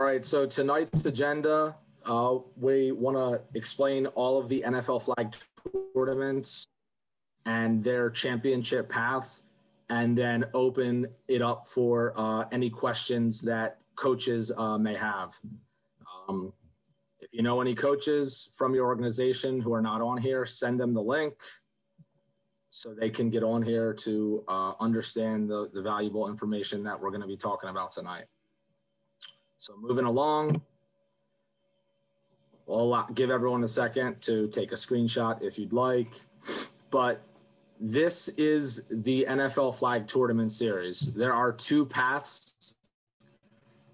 right, so tonight's agenda, we want to explain all of the NFL flag tournaments and their championship paths, and then open it up for any questions that coaches may have. If you know any coaches from your organization who are not on here, send them the link so they can get on here to understand the valuable information that we're going to be talking about tonight. So moving along, I'll give everyone a second to take a screenshot if you'd like. But this is the NFL Flag Tournament Series. There are two paths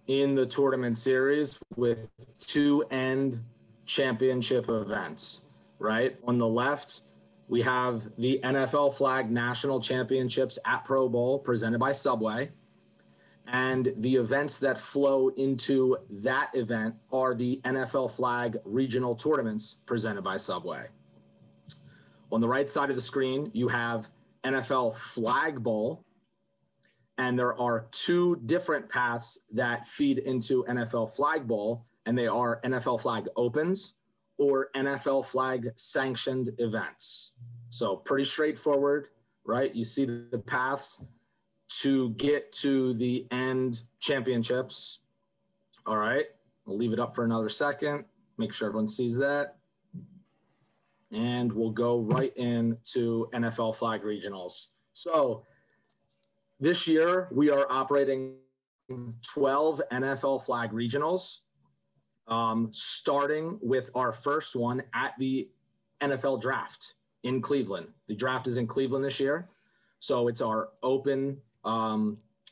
in the tournament series with two end championship events, right? On the left, we have the NFL Flag National Championships at Pro Bowl presented by Subway. And the events that flow into that event are the NFL Flag Regional Tournaments presented by Subway. On the right side of the screen, you have NFL Flag Bowl, and there are two different paths that feed into NFL Flag Bowl, and they are NFL Flag Opens or NFL Flag Sanctioned Events. So pretty straightforward, right? You see the paths to get to the end championships. All right, we'll leave it up for another second. Make sure everyone sees that. And we'll go right into NFL Flag Regionals. So this year we are operating 12 NFL Flag Regionals, starting with our first one at the NFL Draft in Cleveland. The draft is in Cleveland this year. So it's our open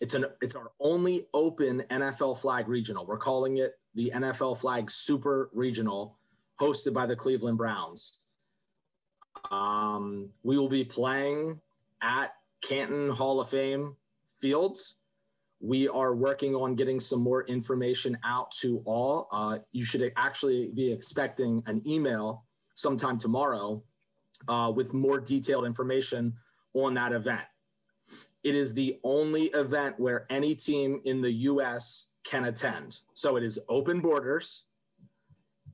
it's our only open NFL Flag Regional. We're calling it the NFL Flag Super Regional, hosted by the Cleveland Browns. We will be playing at Canton Hall of Fame Fields. We are working on getting some more information out to all. You should actually be expecting an email sometime tomorrow with more detailed information on that event. It is the only event where any team in the U.S. can attend. So it is open borders,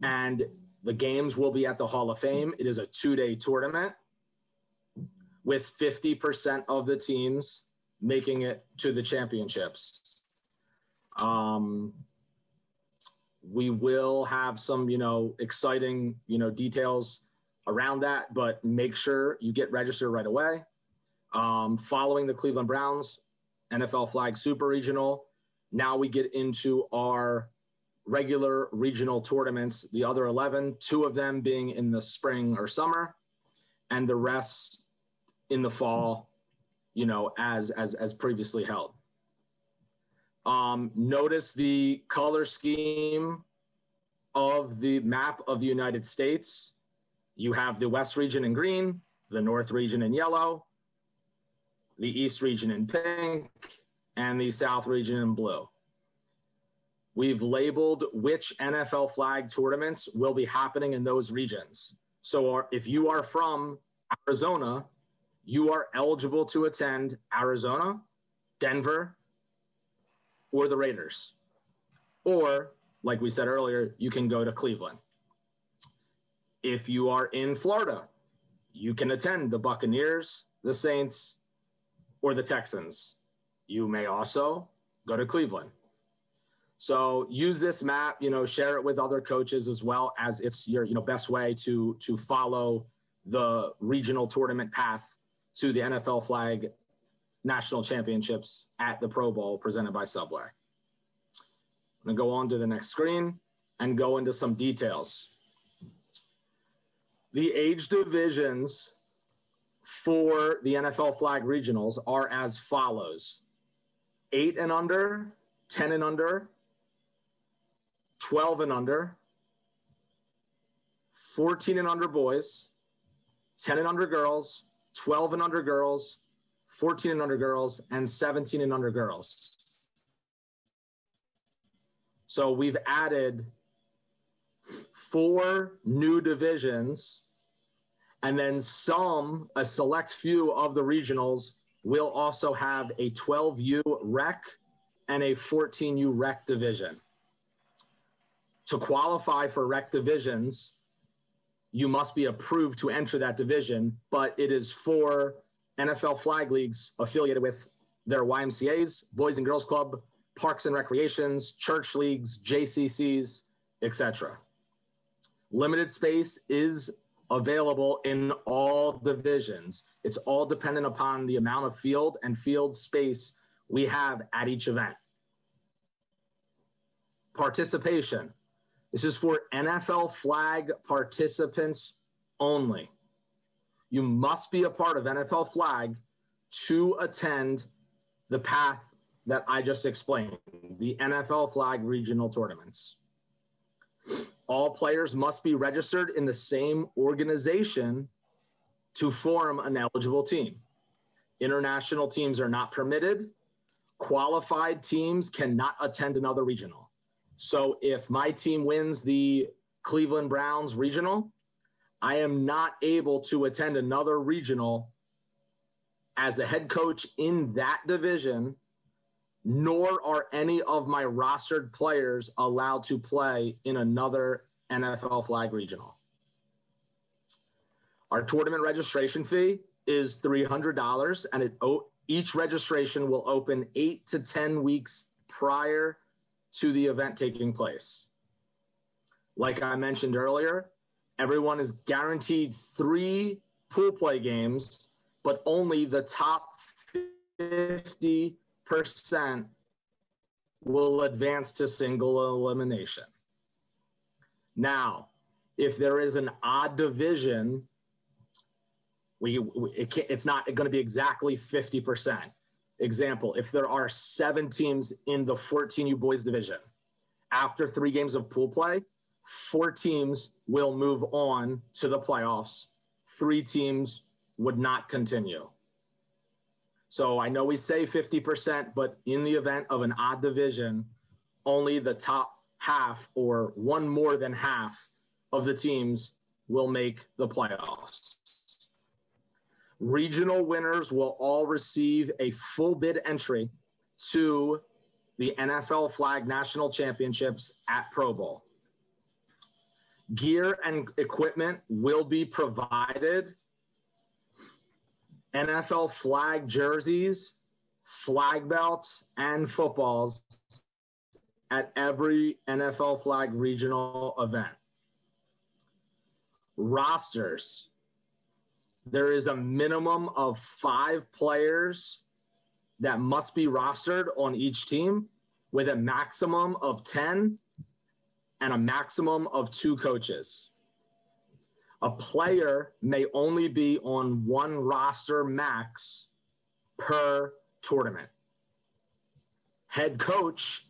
and the games will be at the Hall of Fame. It is a 2-day tournament with 50% of the teams making it to the championships. We will have some, exciting, details around that, but make sure you get registered right away. Following the Cleveland Browns NFL Flag Super Regional, now we get into our regular regional tournaments, the other 11, 2 of them being in the spring or summer, and the rest in the fall, as previously held. Notice the color scheme of the map of the United States. You have the West region in green, the North region in yellow, the East region in pink, and the South region in blue. We've labeled which NFL flag tournaments will be happening in those regions. So if you are from Arizona, you are eligible to attend Arizona, Denver, or the Raiders. Or, like we said earlier, you can go to Cleveland. If you are in Florida, you can attend the Buccaneers, the Saints, or the Texans. You may also go to Cleveland. So use this map, share it with other coaches, as well as it's your best way to follow the regional tournament path to the NFL Flag National Championships at the Pro Bowl presented by Subway. I'm going to go on to the next screen and go into some details. The age divisions for the NFL Flag Regionals are as follows: 8 and under, 10 and under, 12 and under, 14 and under boys, 10 and under girls, 12 and under girls, 14 and under girls, and 17 and under girls. So we've added 4 new divisions, and then a select few of the regionals will also have a 12U rec and a 14U rec division. To qualify for rec divisions, you must be approved to enter that division, but it is for NFL flag leagues affiliated with their YMCAs, Boys and Girls Club, Parks and Recreations, church leagues, JCCs, etc. Limited space is available in all divisions. It's all dependent upon the amount of field and field space we have at each event. Participation. This is for NFL flag participants only. You must be a part of NFL flag to attend the path that I just explained, the NFL flag regional tournaments. All players must be registered in the same organization to form an eligible team. International teams are not permitted. Qualified teams cannot attend another regional. So if my team wins the Cleveland Browns regional, I am not able to attend another regional as the head coach in that division, nor are any of my rostered players allowed to play in another NFL flag regional. Our tournament registration fee is $300, and each registration will open 8 to 10 weeks prior to the event taking place. Like I mentioned earlier, everyone is guaranteed 3 pool play games, but only the top 50% will advance to single elimination. Now, if there is an odd division, it's not going to be exactly 50%. Example, if there are 7 teams in the 14U boys division, after 3 games of pool play, 4 teams will move on to the playoffs. 3 teams would not continue. So I know we say 50%, but in the event of an odd division, only the top half or one more than half of the teams will make the playoffs. Regional winners will all receive a full bid entry to the NFL Flag National Championships at Pro Bowl. Gear and equipment will be provided. NFL flag jerseys, flag belts, and footballs at every NFL flag regional event. Rosters. There is a minimum of 5 players that must be rostered on each team, with a maximum of 10 and a maximum of 2 coaches. A player may only be on 1 roster max per tournament. Head coach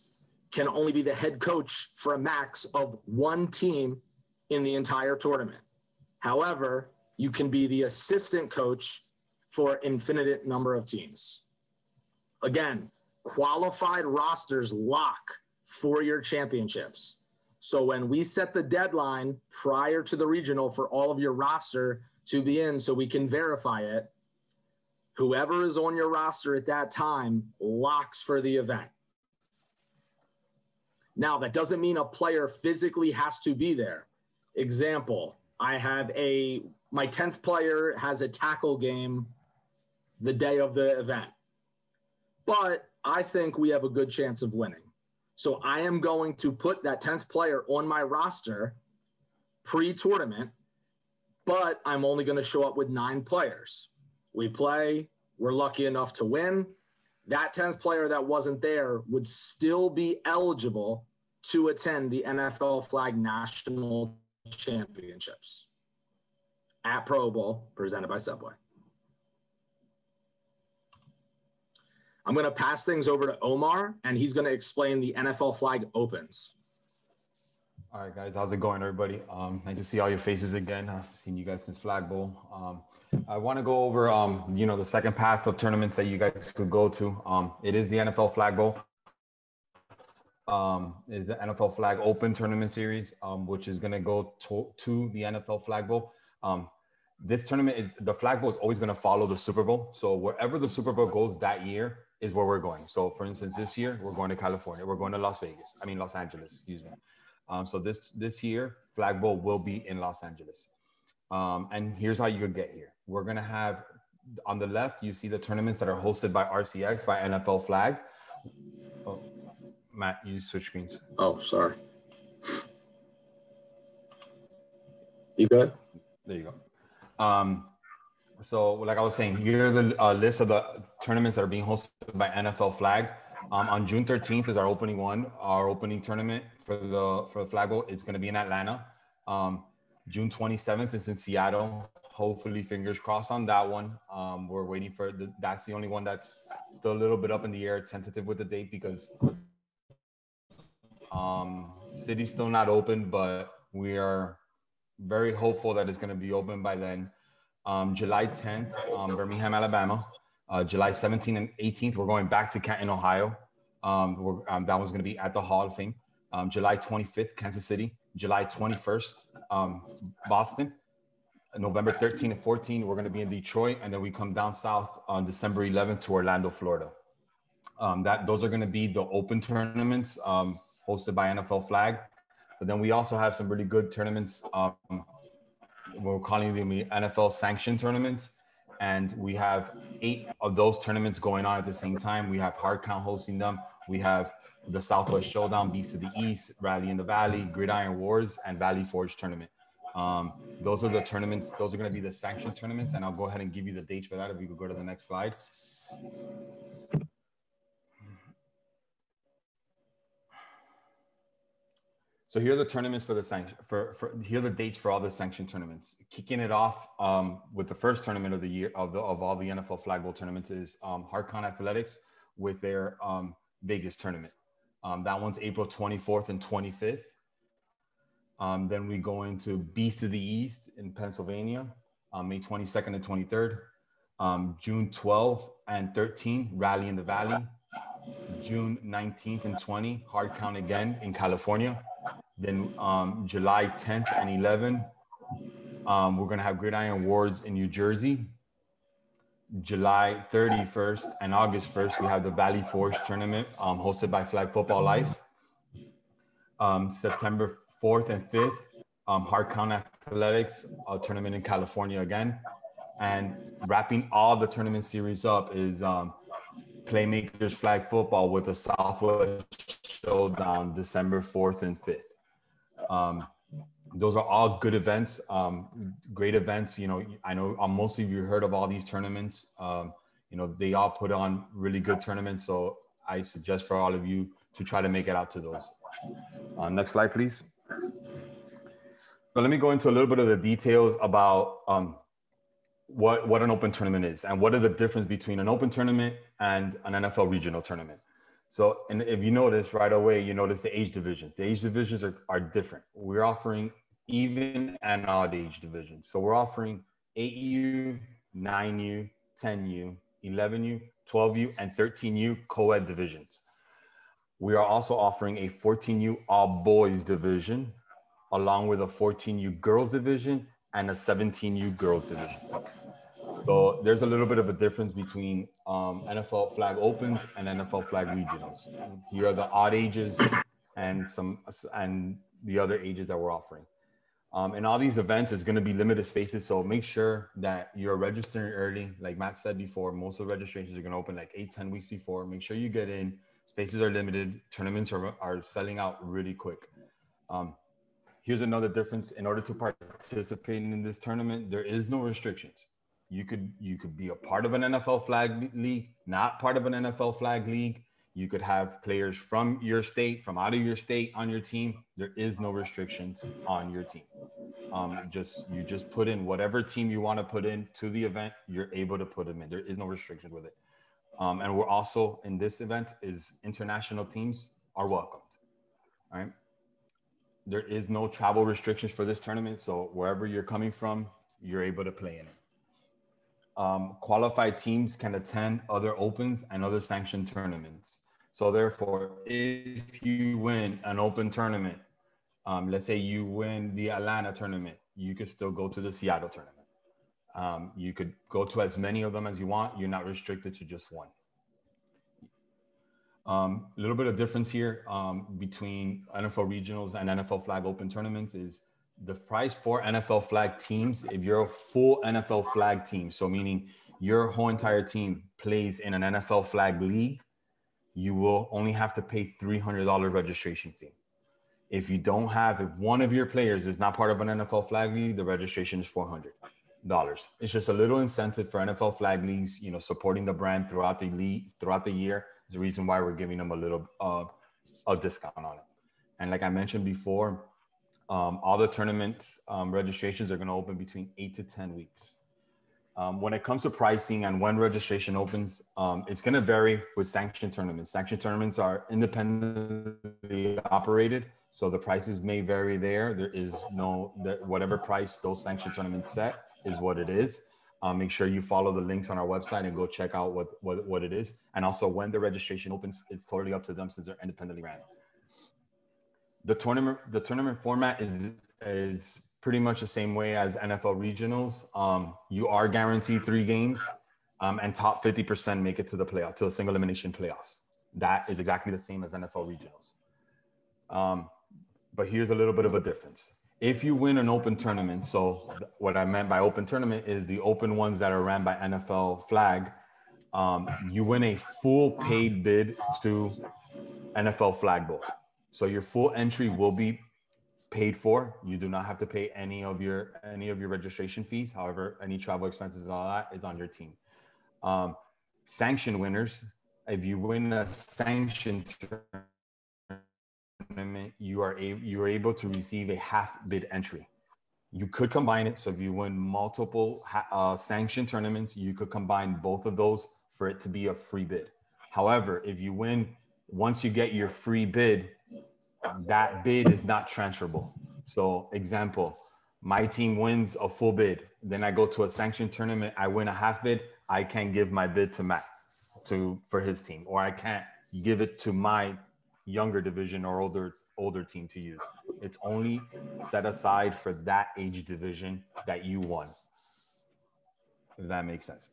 can only be the head coach for a max of 1 team in the entire tournament. However, you can be the assistant coach for an infinite number of teams. Again, qualified rosters lock for your championships. So when we set the deadline prior to the regional for all of your roster to be in so we can verify it, whoever is on your roster at that time locks for the event. Now, that doesn't mean a player physically has to be there. Example, my 10th player has a tackle game the day of the event, but I think we have a good chance of winning. So I am going to put that 10th player on my roster pre-tournament, but I'm only going to show up with 9 players. We play, we're lucky enough to win. That 10th player that wasn't there would still be eligible to attend the NFL Flag National Championships at Pro Bowl, presented by Subway. I'm going to pass things over to Omar, and he's going to explain the NFL Flag Opens. All right, guys. How's it going, everybody? Nice to see all your faces again. I've seen you guys since Flag Bowl. I want to go over, the second path of tournaments that you guys could go to. It is the NFL Flag Bowl. Is the NFL Flag Open Tournament Series, which is going to go to the NFL Flag Bowl. This tournament the Flag Bowl is always going to follow the Super Bowl. So wherever the Super Bowl goes that year is where we're going. So for instance, this year we're going to California. We're going to Los Angeles, excuse me. So this year, Flag Bowl will be in Los Angeles. And here's how you could get here. We're going to have, on the left, you see the tournaments that are hosted by RCX, by NFL Flag. Oh, Matt, you switch screens. Oh, sorry. You good? There you go. So like I was saying, here are the list of the tournaments that are being hosted by NFL Flag. On June 13th is our opening tournament for the Flag Bowl. It's going to be in Atlanta. June 27th is in Seattle. Hopefully, fingers crossed on that one. We're waiting for that's the only one that's still a little bit up in the air, tentative with the date, because city's still not open, but we are very hopeful that it's going to be open by then. July 10th, Birmingham, Alabama. July 17th and 18th, we're going back to Canton, Ohio. That one's going to be at the Hall of Fame. July 25th, Kansas City. July 21st, Boston. November 13th and 14th, we're going to be in Detroit. And then we come down south on December 11th to Orlando, Florida. Those are going to be the open tournaments hosted by NFL Flag. But then we also have some really good tournaments. We're calling them the NFL Sanction Tournaments. And we have 8 of those tournaments going on at the same time. We have Hard Count hosting them. We have the Southwest Showdown, Beast of the East, Rally in the Valley, Gridiron Wars, and Valley Forge Tournament. Those are the tournaments. Those are going to be the Sanction Tournaments. And I'll go ahead and give you the dates for that if you could go to the next slide. So here are the tournaments for the sanction. Here are the dates for all the Sanction Tournaments. Kicking it off with the first tournament of the year of all the NFL Flag Bowl tournaments is Hardcon Athletics with their Vegas tournament. That one's April 24th and 25th. Then we go into Beast of the East in Pennsylvania, May 22nd and 23rd. June 12th and 13th, Rally in the Valley. June 19th and 20th, Hard Count again in California. Then July 10th and 11th, we're going to have Gridiron Wars in New Jersey. July 31st and August 1st, we have the Valley Forge Tournament hosted by Flag Football Life. September 4th and 5th, Hard Count Athletics tournament in California again. And wrapping all the tournament series up is Playmakers Flag Football with the Southwest Showdown December 4th and 5th. Those are all good events, great events. You know, I know most of you heard of all these tournaments. You know, they all put on really good tournaments. So I suggest for all of you to try to make it out to those. Next slide, please. So let me go into a little bit of the details about what an open tournament is and what are the difference between an open tournament and an NFL regional tournament. So, and if you notice right away, you notice the age divisions. The age divisions are different. We're offering even and odd age divisions. So we're offering 8U, 9U, 10U, 11U, 12U, and 13U co-ed divisions. We are also offering a 14U all boys division, along with a 14U girls division and a 17U girls division. So there's a little bit of a difference between NFL Flag Opens and NFL Flag Regionals. Here are the odd ages and the other ages that we're offering. In all these events, it's going to be limited spaces. So make sure that you're registering early. Like Matt said before, most of the registrations are going to open like 8-10 weeks before. Make sure you get in. Spaces are limited. Tournaments are selling out really quick. Here's another difference. In order to participate in this tournament, there is no restrictions. You could be a part of an NFL Flag League, not part of an NFL Flag League. You could have players from your state, from out of your state on your team. There is no restrictions on your team. You just put in whatever team you want to put in to the event. You're able to put them in. There is no restrictions with it. And we're also in this event is international teams are welcomed. All right. There is no travel restrictions for this tournament. So wherever you're coming from, you're able to play in it. Qualified teams can attend other opens and other sanctioned tournaments. So therefore, if you win an open tournament, let's say you win the Atlanta tournament, you could still go to the Seattle tournament. You could go to as many of them as you want. You're not restricted to just one. A little bit of difference here between NFL regionals and NFL flag open tournaments is the price for NFL flag teams. If you're a full NFL flag team, so meaning your whole entire team plays in an NFL flag league, you will only have to pay $300 registration fee. If one of your players is not part of an NFL flag league, the registration is $400. It's just a little incentive for NFL flag leagues, supporting the brand throughout the year. Is the reason why we're giving them a little a discount on it. And like I mentioned before, all the tournaments registrations are going to open between 8 to 10 weeks. When it comes to pricing and when registration opens, it's going to vary with sanction tournaments. Sanction tournaments are independently operated, so the prices may vary there. There is whatever price those sanction tournaments set is what it is. Make sure you follow the links on our website and go check out what it is. And also when the registration opens, it's totally up to them since they're independently ran. The tournament format is pretty much the same way as NFL regionals. You are guaranteed 3 games, and top 50% make it to the playoff, to a single elimination playoffs. That is exactly the same as NFL regionals. But here's a little bit of a difference. If you win an open tournament, so what I meant by open tournament is the open ones that are ran by NFL flag, you win a full paid bid to NFL flag bowl. So your full entry will be paid for. You do not have to pay any of your registration fees. However, any travel expenses and all that is on your team. Sanction winners, if you win a sanction tournament, you are able to receive a half bid entry. You could combine it. So if you win multiple sanction tournaments, you could combine both of those for it to be a free bid. However, if you win, once you get your free bid, that bid is not transferable. So example, my team wins a full bid. Then I go to a sanction tournament. I win a half bid. I can't give my bid to Matt for his team, or I can't give it to my younger division or older team to use. It's only set aside for that age division that you won. If that makes sense.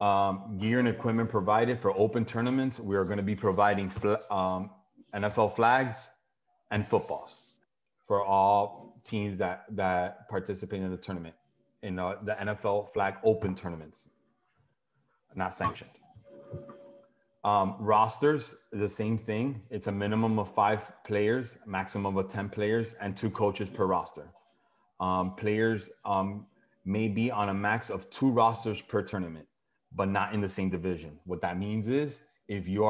Gear and equipment provided for open tournaments. We are going to be providing NFL flags and footballs for all teams that participate in the tournament, in the NFL flag open tournaments, not sanctioned. Rosters, the same thing. It's a minimum of 5 players, maximum of 10 players, and 2 coaches per roster. Players may be on a max of 2 rosters per tournament, but not in the same division. What that means is if you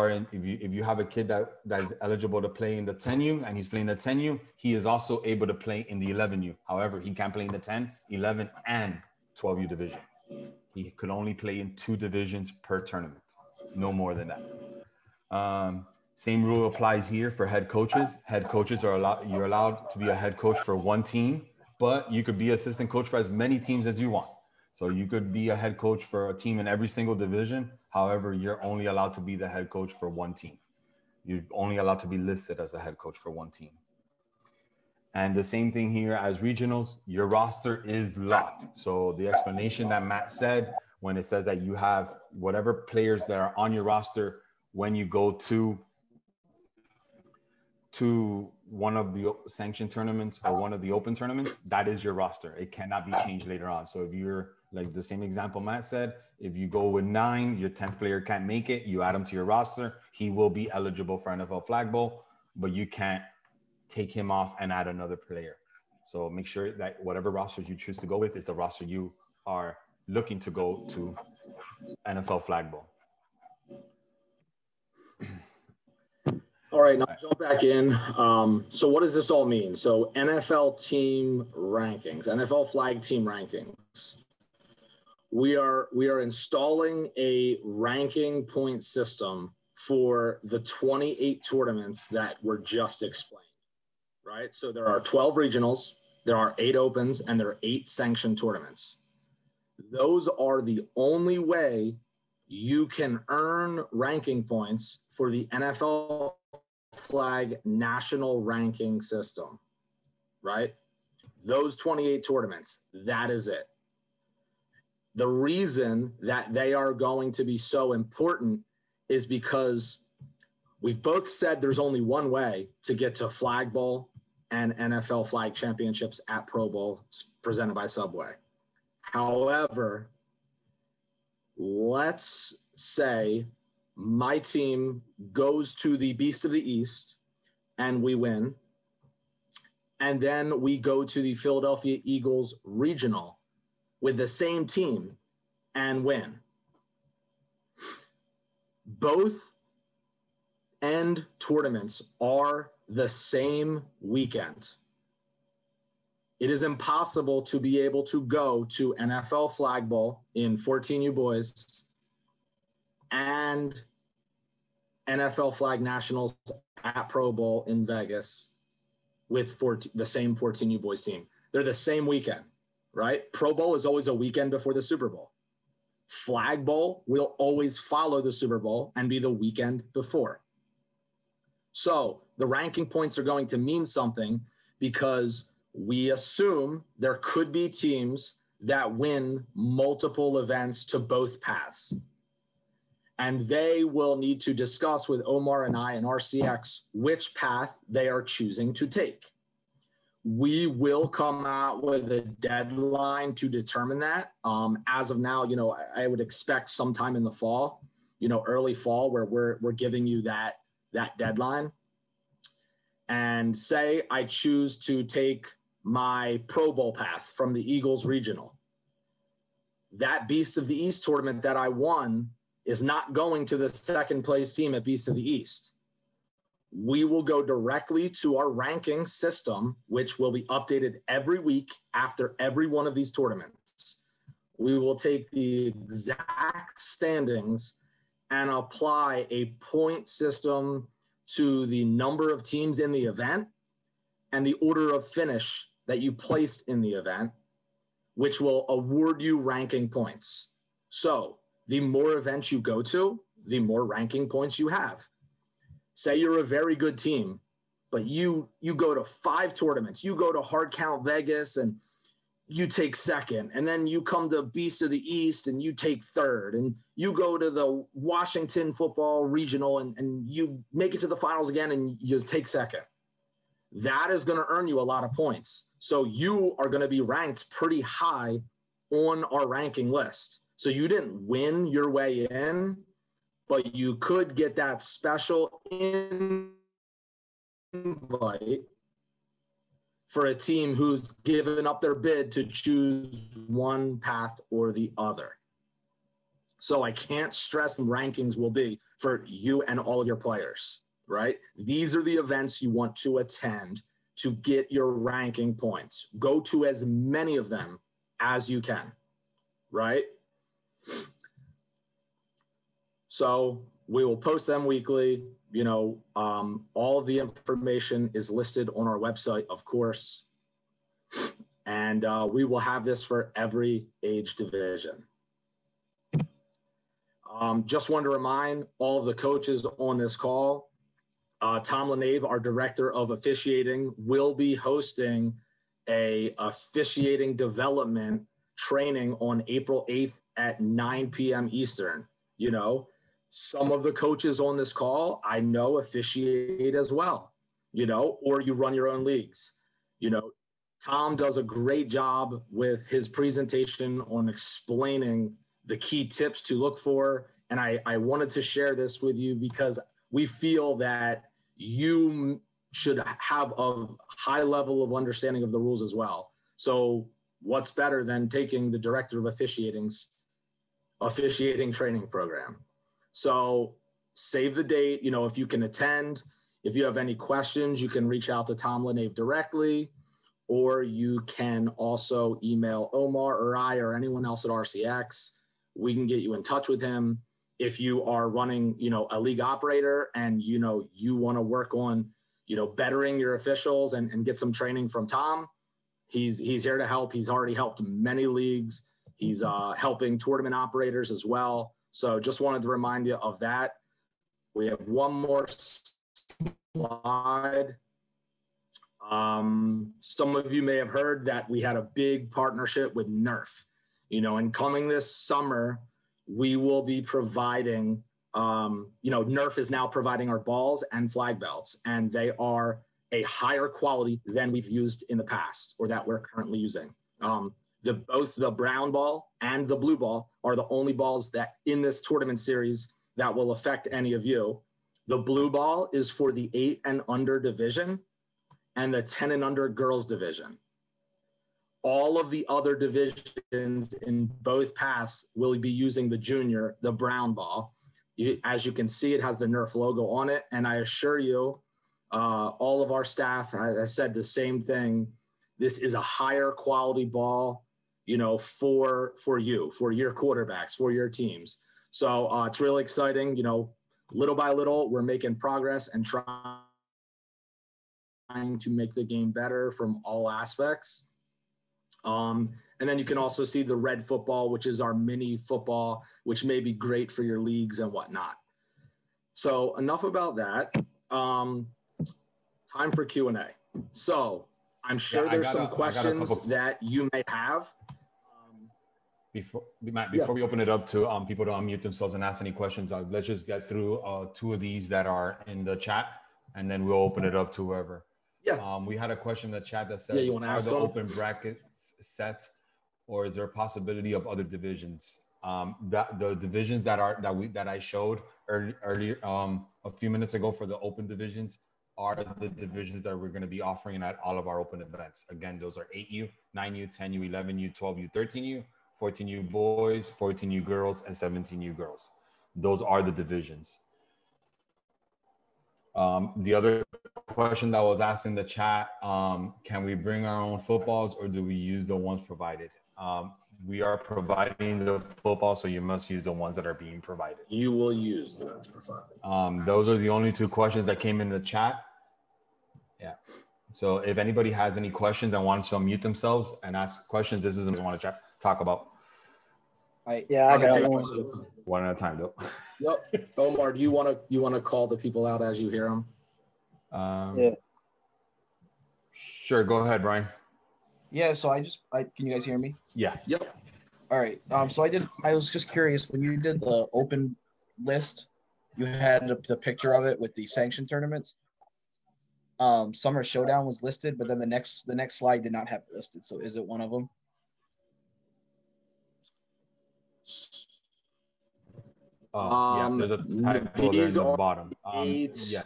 have a kid that is eligible to play in the 10U and he's playing the 10U, he is also able to play in the 11U. However, he can't play in the 10, 11, and 12U division. He could only play in 2 divisions per tournament, no more than that. Same rule applies here for head coaches. Head coaches you're allowed to be a head coach for 1 team, but you could be assistant coach for as many teams as you want. So you could be a head coach for a team in every single division. However, you're only allowed to be the head coach for 1 team. You're only allowed to be listed as a head coach for 1 team. And the same thing here as regionals, your roster is locked. So the explanation that Matt said, when it says that you have whatever players that are on your roster, when you go to one of the sanction tournaments or one of the open tournaments, that is your roster. It cannot be changed later on. So if you're like the same example Matt said, if you go with 9, your 10th player can't make it, you add him to your roster, he will be eligible for NFL Flag Bowl, but you can't take him off and add another player. So make sure that whatever roster you choose to go with is the roster you are looking to go to NFL Flag Bowl. All right, now jump back in. So what does this all mean? So NFL team rankings, NFL flag team rankings. We are installing a ranking point system for the 28 tournaments that were just explained, right? So there are 12 regionals, there are 8 opens, and there are 8 sanctioned tournaments. Those are the only way you can earn ranking points for the NFL flag national ranking system, right? Those 28 tournaments, that is it. The reason that they are going to be so important is because we've both said there's only one way to get to Flag Bowl and NFL Flag Championships at Pro Bowl presented by Subway. However, let's say my team goes to the Beast of the East and we win, and then we go to the Philadelphia Eagles Regional with the same team and win. Both end tournaments are the same weekend. It is impossible to be able to go to NFL Flag Bowl in 14U boys and NFL Flag Nationals at Pro Bowl in Vegas with the same 14U boys team. They're the same weekend, right? Pro Bowl is always a weekend before the Super Bowl. Flag Bowl will always follow the Super Bowl and be the weekend before. So the ranking points are going to mean something because we assume there could be teams that win multiple events to both paths. And they will need to discuss with Omar and I and RCX which path they are choosing to take. We will come out with a deadline to determine that. As of now, I would expect sometime in the fall, early fall, where we're giving you that deadline. And say I choose to take my Pro Bowl path from the Eagles Regional. That Beast of the East tournament that I won is not going to the second place team at Beast of the East. We will go directly to our ranking system, which will be updated every week after every one of these tournaments. We will take the exact standings and apply a point system to the number of teams in the event and the order of finish that you placed in the event, which will award you ranking points. So the more events you go to, the more ranking points you have. Say you're a very good team, but you go to 5 tournaments, you go to Hard Count Vegas and you take second, and then you come to Beast of the East and you take third, and you go to the Washington Football Regional and you make it to the finals again and you take second. That is going to earn you a lot of points. So you are going to be ranked pretty high on our ranking list. So you didn't win your way in, but you could get that special invite for a team who's given up their bid to choose one path or the other. So I can't stress the rankings will be for you and all of your players, right? These are the events you want to attend to get your ranking points. Go to as many of them as you can, right? So we will post them weekly. All of the information is listed on our website, of course. And we will have this for every age division. Just want to remind all of the coaches on this call, Tom LeNave, our director of officiating, will be hosting a officiating development training on April 8th at 9 p.m. Eastern. Some of the coaches on this call, I know, officiate as well, or you run your own leagues. Tom does a great job with his presentation on explaining the key tips to look for. And I wanted to share this with you because we feel that you should have a high level of understanding of the rules as well. So what's better than taking the director of officiating training program? So save the date. If you can attend, if you have any questions, you can reach out to Tom LeNave directly, or you can also email Omar or I or anyone else at RCX. We can get you in touch with him. If you are running, a league operator and, you want to work on, bettering your officials and get some training from Tom, he's here to help. He's already helped many leagues. He's helping tournament operators as well. So just wanted to remind you of that. We have one more slide. Some of you may have heard that we had a big partnership with Nerf. And coming this summer, we will be providing Nerf is now providing our balls and flag belts, and they are a higher quality than we've used in the past or that we're currently using. Both the brown ball and the blue ball are the only balls that in this tournament series that will affect any of you. The blue ball is for the 8 and under division and the 10 and under girls division. All of the other divisions in both paths will be using the junior, the brown ball. As you can see, it has the Nerf logo on it. And I assure you, all of our staff has said the same thing. This is a higher quality ball, for you, for your quarterbacks, for your teams. So it's really exciting. Little by little, we're making progress and trying to make the game better from all aspects. And then you can also see the red football, which is our mini football, which may be great for your leagues and whatnot. So enough about that. Time for Q&A. So I'm sure there's some questions that you may have. Before we open it up to people to unmute themselves and ask any questions, let's just get through 2 of these that are in the chat, and then we'll open it up to whoever. Yeah. We had a question in the chat that says, are the open brackets set, or is there a possibility of other divisions? The divisions that I showed earlier a few minutes ago for the open divisions are the divisions that we're going to be offering at all of our open events. Again, those are 8U, 9U, 10U, 11U, 12U, 13U, 14U boys, 14U girls, and 17U girls. Those are the divisions. The other question that was asked in the chat, can we bring our own footballs or do we use the ones provided? We are providing the football, so you must use the ones that are being provided. You will use the ones provided. Those are the only 2 questions that came in the chat. Yeah. So if anybody has any questions and wants to unmute themselves and ask questions, this is what we want to talk about. I got one. One at a time, though. Yep. Omar, do you want to call the people out as you hear them? Yeah. Sure. Go ahead, Brian. Yeah. So can you guys hear me? Yeah. Yep. All right. So I was just curious, when you did the open list, you had the picture of it with the sanction tournaments. Summer Showdown was listed, but then the next slide did not have it listed. So is it one of them? Yeah, there's a typo there in the bottom. Yes.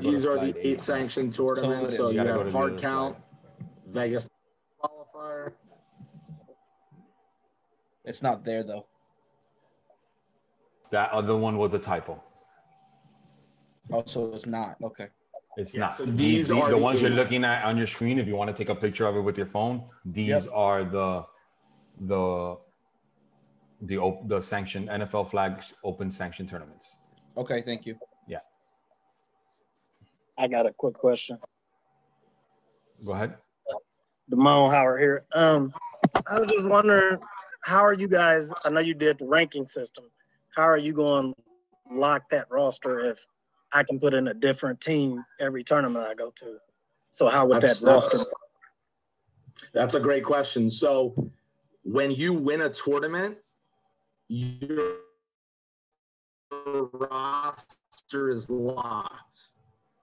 These are the 8 sanction tournaments. So you have hard count, Vegas qualifier. It's not there though. That other one was a typo. Oh, so it's not. Okay. It's not. So these are the ones you're looking at on your screen. If you want to take a picture of it with your phone, these are the sanction NFL flag open sanction tournaments. Okay, thank you. Yeah. I got a quick question. Go ahead. Damone Howard here. I was just wondering, how are you guys? I know you did the ranking system. How are you going to lock that roster if I can put in a different team every tournament I go to? So how would that roster? That's a great question. So when you win a tournament, your roster is locked.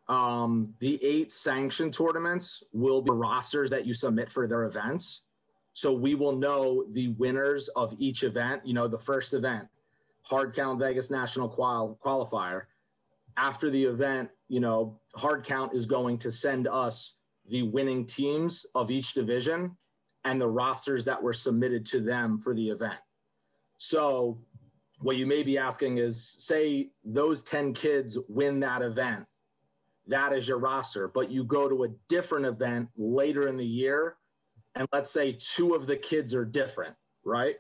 The 8 sanction tournaments will be rosters that you submit for their events. So we will know the winners of each event. The first event, Hard Count Vegas National Qualifier. After the event, Hard Count is going to send us the winning teams of each division and the rosters that were submitted to them for the event. So what you may be asking is, say those 10 kids win that event. That is your roster, but you go to a different event later in the year, and let's say 2 of the kids are different, right?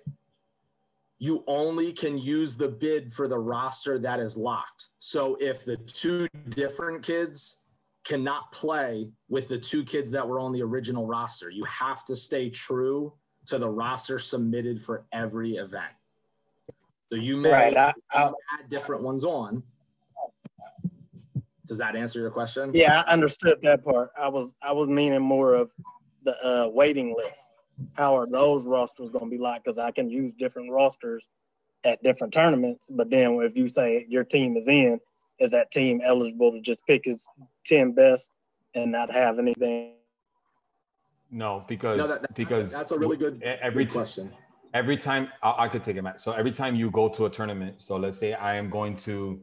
You only can use the bid for the roster that is locked. So if the 2 different kids cannot play with the 2 kids that were on the original roster, you have to stay true to the roster submitted for every event. So you may add different ones on. Does that answer your question? Yeah, I understood that part. I was meaning more of the waiting list. how are those rosters going to be locked? Because I can use different rosters at different tournaments. But then if you say your team is in, is that team eligible to just pick its 10 best and not have anything? No, because that's a really good question. Every time I could take it, Matt. So every time you go to a tournament, so let's say I am going to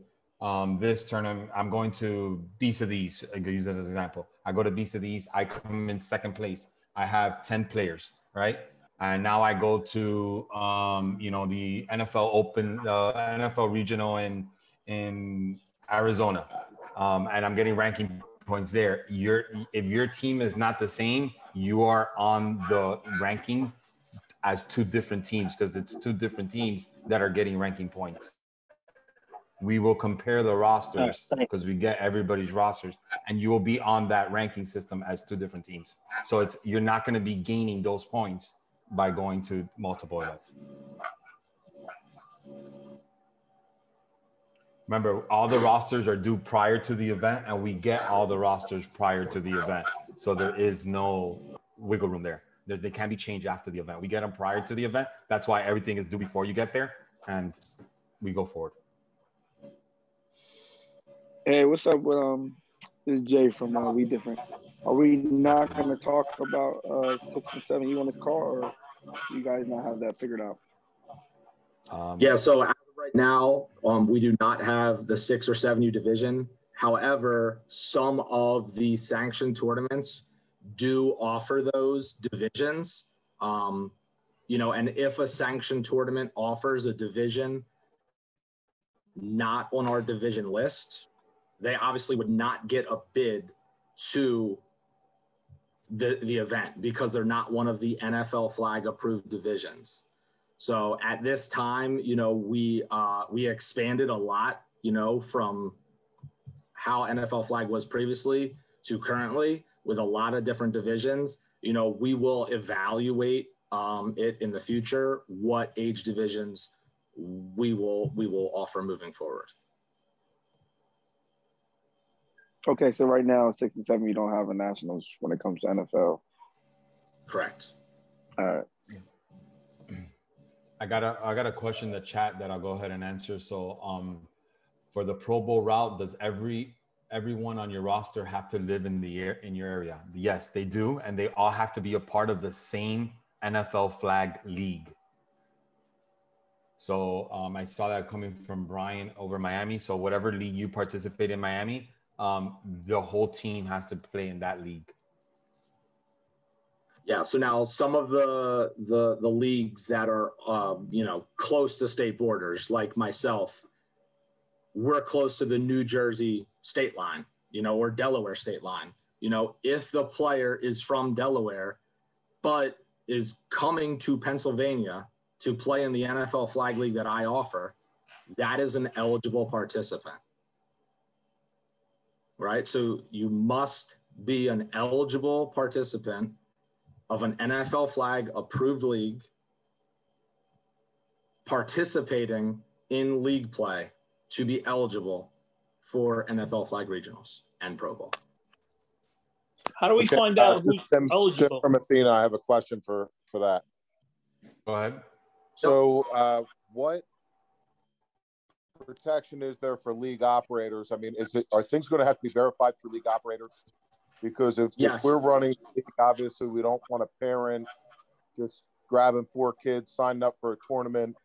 this tournament, I'm going to Beast of the East. I could use that as an example. I go to Beast of the East, I come in second place. I have 10 players, right? And now I go to the NFL Open, the NFL Regional in Arizona, and I'm getting ranking points there. If your team is not the same, you are on the ranking as two different teams because it's two different teams that are getting ranking points. We will compare the rosters because we get everybody's rosters, and you will be on that ranking system as two different teams. So you're not going to be gaining those points by going to multiple events. Remember, all the rosters are due prior to the event, and we get all the rosters prior to the event. So there is no wiggle room there. They can't be changed after the event. We get them prior to the event. That's why everything is due before you get there, and we go forward. Hey, what's up with this is Jay from We Different. Are we not going to talk about 6 and 7 on this call, or you guys not have that figured out? Yeah, so as of right now, we do not have the 6 or 7U division. However, some of the sanctioned tournaments do offer those divisions. And if a sanctioned tournament offers a division not on our division list, they obviously would not get a bid to the event because they're not one of the NFL flag approved divisions. So at this time, we expanded a lot, from how NFL flag was previously to currently with a lot of different divisions. We will evaluate it in the future, what age divisions we will offer moving forward. Okay, so right now, 6 and 7, you don't have a nationals when it comes to NFL. Correct. All right. I got a question in the chat that I'll go ahead and answer. So, for the Pro Bowl route, does everyone on your roster have to live in your area? Yes, they do, and they all have to be a part of the same NFL flag league. So, I saw that coming from Brian over Miami. So, whatever league you participate in Miami, the whole team has to play in that league. Yeah. So now some of the leagues that are close to state borders, like myself, we're close to the New Jersey state line, or Delaware state line. If the player is from Delaware, but is coming to Pennsylvania to play in the NFL flag league that I offer, that is an eligible participant. Right? So you must be an eligible participant of an NFL flag approved league participating in league play to be eligible for NFL flag regionals and Pro Bowl. How do we find out who's eligible? Tim from Athena, I have a question for that. Go ahead. So what protection is there for league operators? I mean, are things going to have to be verified for league operators? Because if we're running, obviously we don't want a parent just grabbing 4 kids, signing up for a tournament,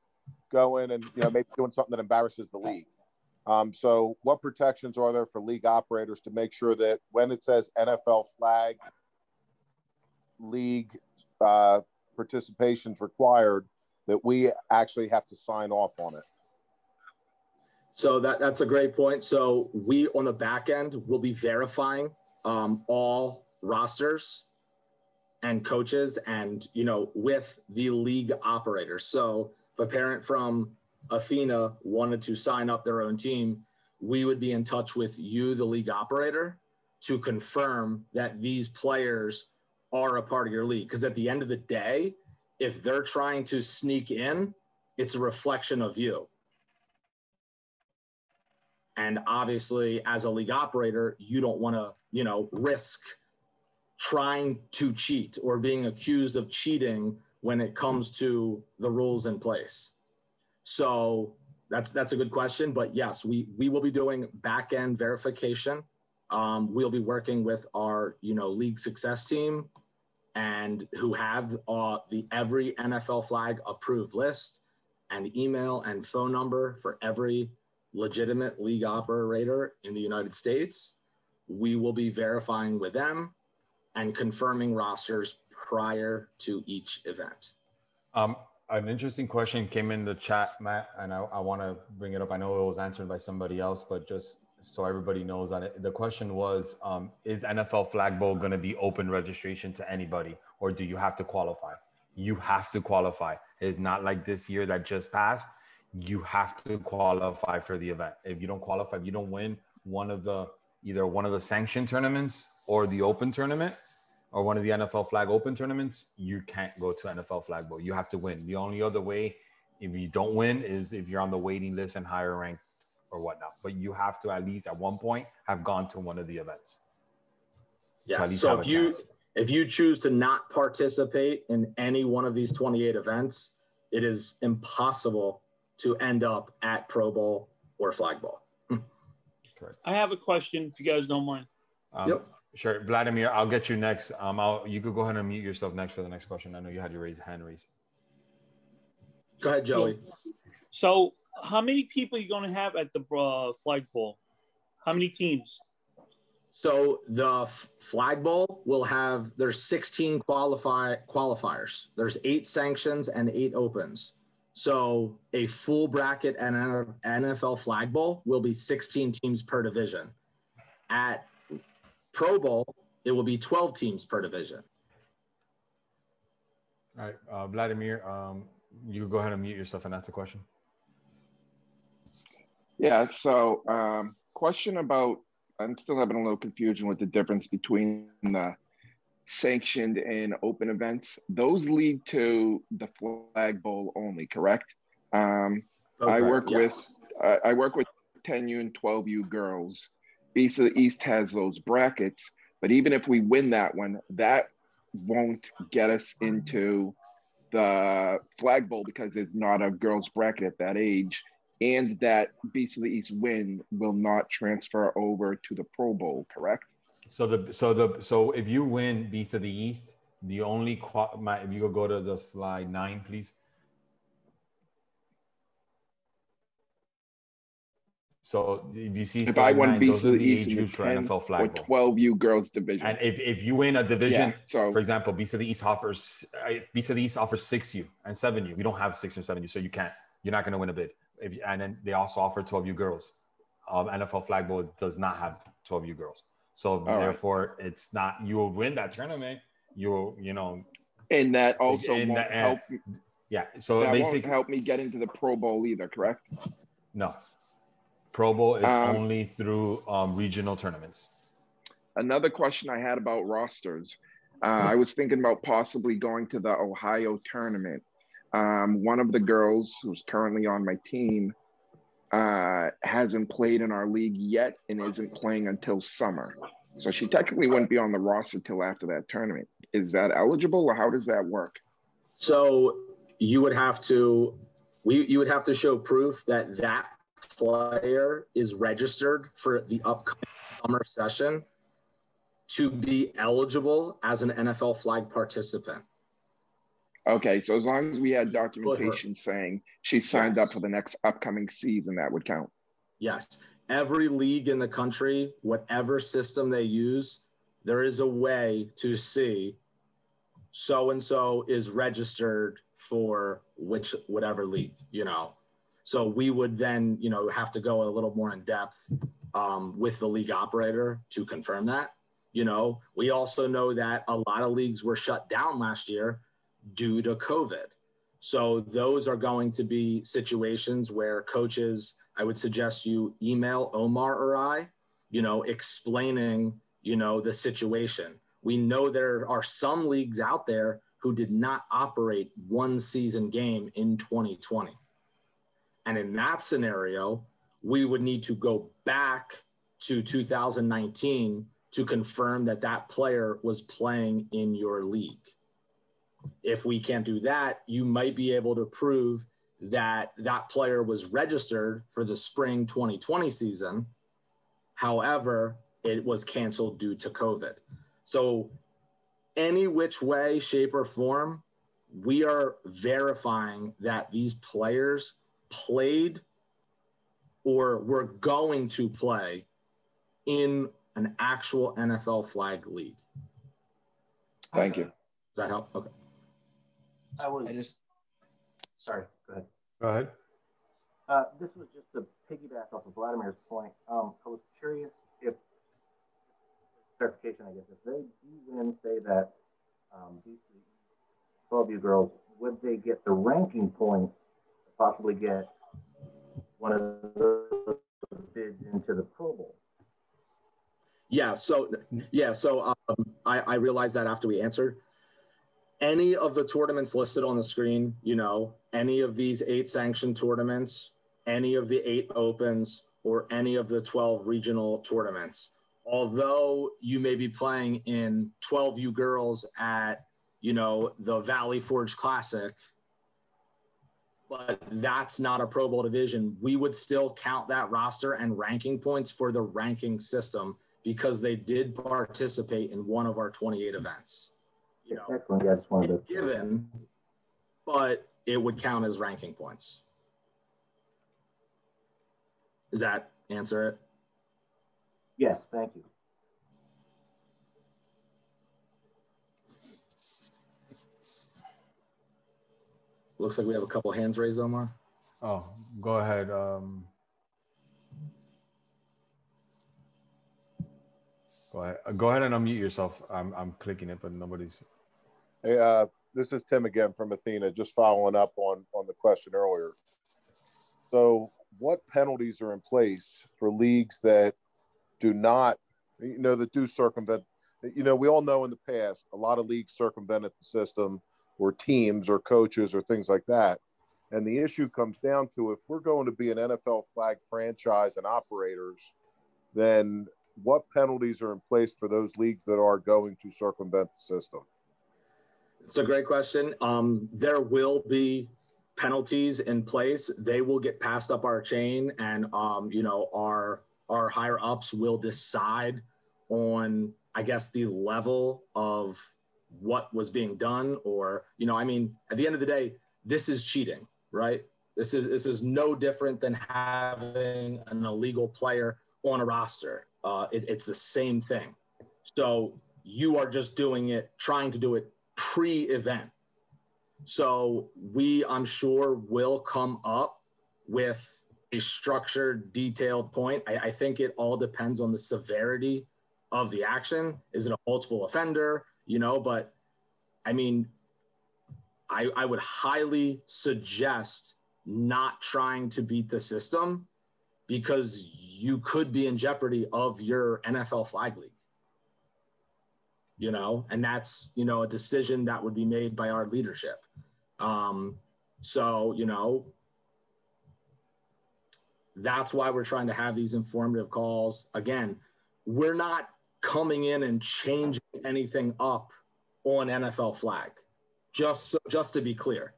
going and maybe doing something that embarrasses the league. So what protections are there for league operators to make sure that when it says NFL flag league participation's required, that we actually have to sign off on it? So that's a great point. So we on the back end will be verifying all rosters and coaches and, with the league operators. So if a parent from Athena wanted to sign up their own team, we would be in touch with you, the league operator, to confirm that these players are a part of your league. Because at the end of the day, if they're trying to sneak in, it's a reflection of you. And obviously, as a league operator, you don't want to, risk trying to cheat or being accused of cheating when it comes to the rules in place. So that's a good question. But yes, we will be doing back-end verification. We'll be working with our, league success team and who have the every NFL flag approved list and email and phone number for every legitimate league operator in the United States. We will be verifying with them and confirming rosters prior to each event. An interesting question came in the chat, Matt, and I want to bring it up. I know it was answered by somebody else, but just so everybody knows on it. The question was, is NFL Flag Bowl going to be open registration to anybody, or do you have to qualify? You have to qualify. It's not like this year that just passed. You have to qualify for the event. If you don't qualify, if you don't win either one of the sanction tournaments or the open tournament or one of the NFL Flag Open tournaments, you can't go to NFL Flag Bowl. You have to win. The only other way, if you don't win, is if you're on the waiting list and higher ranked or whatnot. But you have to at least at one point have gone to one of the events. Yeah. So if you choose to not participate in any one of these 28 events, it is impossible to end up at Pro Bowl or Flag Bowl. Correct. I have a question, if you guys don't mind. Yep. Sure. Vladimir, I'll get you next. You could go ahead and mute yourself next for the next question. I know you had your hand raised. Go ahead, Joey. So how many people are you going to have at the Flag Bowl? How many teams? So the Flag Bowl will have, there's 16 qualifiers. There's 8 sanctions and 8 opens. So a full bracket and an NFL Flag Bowl will be 16 teams per division. At Pro Bowl, it will be 12 teams per division. All right, Vladimir, you go ahead and mute yourself and ask a question. Yeah, so question about, I'm still having a little confusion with the difference between the sanctioned and open events. Those lead to the Flag Bowl only, correct? I work with 10U and 12U girls. East of the East has those brackets, but even if we win that one, that won't get us into the Flag Bowl because it's not a girls bracket at that age, and that Beast of the East win will not transfer over to the Pro Bowl, correct? So if you win Beast of the East, the only if you go to the slide 9, please. So if you see, if I won 9, Beast of the age East in the 10 NFL Flag or Bowl. 12U girls division, and if you win a division, yeah, so for example, Beast of the East offers 6U and 7U. We don't have 6 or 7U, so you're not going to win a bid. And then they also offer 12U girls. NFL Flag Bowl does not have 12U girls, so therefore it's not. You will win that tournament. And that also won't help. Yeah, so that basically won't help me get into the Pro Bowl either, correct? No. Pro Bowl is only through regional tournaments. Another question I had about rosters. I was thinking about possibly going to the Ohio tournament. One of the girls who's currently on my team hasn't played in our league yet and isn't playing until summer. So she technically wouldn't be on the roster till after that tournament. Is that eligible, or how does that work? So you would have to show proof that player is registered for the upcoming summer session to be eligible as an NFL flag participant. Okay, so as long as we had documentation saying she signed up for the next upcoming season, that would count. Yes. Every league in the country, whatever system they use, there is a way to see so-and-so is registered for whatever league, So we would then, have to go a little more in depth with the league operator to confirm that. We also know that a lot of leagues were shut down last year due to COVID. So those are going to be situations where coaches, I would suggest you email Omar or I, explaining, the situation. We know there are some leagues out there who did not operate one season game in 2020. And in that scenario, we would need to go back to 2019 to confirm that that player was playing in your league. If we can't do that, you might be able to prove that that player was registered for the spring 2020 season. However, it was canceled due to COVID. So any which way, shape, or form, we are verifying that these players played or were going to play in an actual NFL flag league. Thank you. Does that help? Okay. Sorry, go ahead. Go ahead. This was just to piggyback off of Vladimir's point. I was curious if, clarification, I guess, if they do win, say that these 12U girls, would they get the ranking points to possibly get one of the bids into the Pro Bowl? Yeah, so I realized that after we answered. Any of the tournaments listed on the screen, you know, any of these 8 sanctioned tournaments, any of the 8 opens, or any of the 12 regional tournaments, although you may be playing in 12U girls at, you know, the Valley Forge Classic, but that's not a Pro Bowl division, we would still count that roster and ranking points for the ranking system because they did participate in one of our 28 events. You know, excellent. Yeah, I just wanted to given, but it would count as ranking points. Does that answer it? Yes, thank you. Looks like we have a couple hands raised, Omar. Oh, go ahead. Go ahead and unmute yourself. I'm clicking it, but nobody's. Hey, this is Tim again from Athena, just following up on the question earlier. So what penalties are in place for leagues that do not, you know, that do circumvent, you know, we all know in the past, a lot of leagues circumvented the system, or teams or coaches or things like that. And the issue comes down to, if we're going to be an NFL flag franchise and operators, then what penalties are in place for those leagues that are going to circumvent the system? It's a great question. There will be penalties in place. They will get passed up our chain, and you know, our higher ups will decide on, I guess, the level of what was being done. Or, you know, I mean, at the end of the day, this is cheating, right? This is no different than having an illegal player on a roster. It's the same thing. So you are just trying to do it pre-event. So I'm sure, will come up with a structured, detailed point. I think it all depends on the severity of the action. Is it a multiple offender? You know, but I mean, I would highly suggest not trying to beat the system, because you could be in jeopardy of your NFL flag league. You know, and that's, you know, a decision that would be made by our leadership. So, you know, that's why we're trying to have these informative calls. Again, we're not coming in and changing anything up on NFL flag, just to be clear.